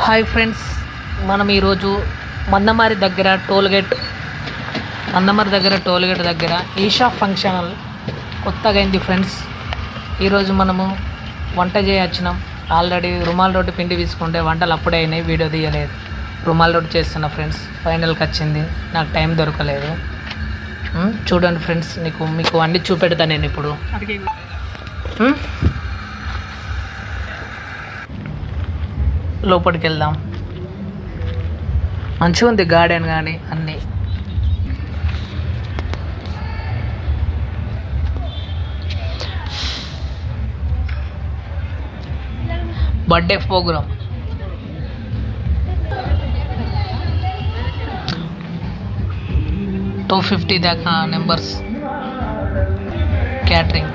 Hi friends, మనం ఈరోజు మందమారి దగ్గర టోల్గేట్ దగ్గర ఈషా ఫంక్షన్ హాల్ కొత్తగా అయింది ఫ్రెండ్స్. ఈరోజు మనము వంట చేయొచ్చినాం. ఆల్రెడీ రుమాల్ రోటి పిండి తీసుకుంటే వంటలు అప్పుడే అయినాయి, వీడియో తీయలేదు. రుమాల్ రోటి చేస్తున్నా ఫ్రెండ్స్. ఫైనల్కి వచ్చింది, నాకు టైం దొరకలేదు. చూడండి ఫ్రెండ్స్, మీకు అన్నీ చూపెడతా నేను ఇప్పుడు. లోపలికి వెళ్దాం. మంచిగా ఉంది గార్డెన్ కానీ అన్నీ. బర్త్డే ప్రోగ్రామ్, $250 దాకా నెంబర్స్. క్యాటరింగ్,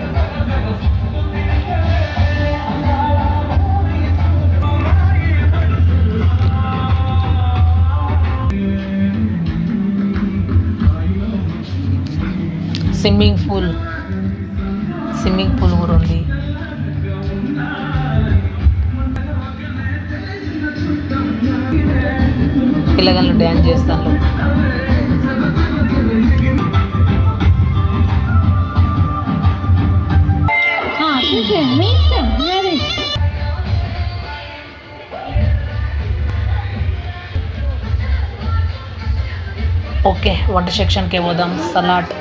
స్విమ్మింగ్ పూల్ కూడా ఉంది. పిల్లగాళ్ళు డ్యాన్స్ చేస్తాను. ఓకే, వంట సెక్షన్కి పోదాం. సలాడ్,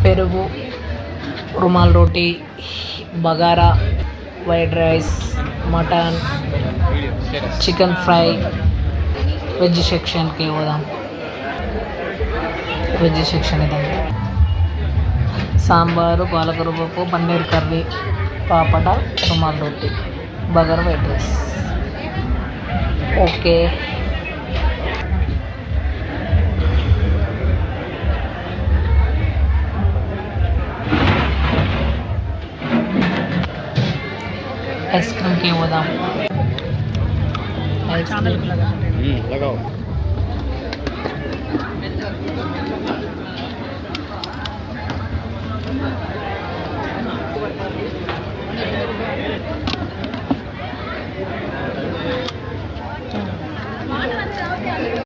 పెరుగు, rumal roti, bagara, white rice, mutton, chicken fry. Veg సెక్షన్కి పోదాం. వెజ్ సెక్షన్ ఇదంతా. సాంబారు, పాలకూర పప్పు, paneer curry, papad, rumal roti, bagara, white rice. Okay, ice క్రీమ్కి పోదాం. Ice cream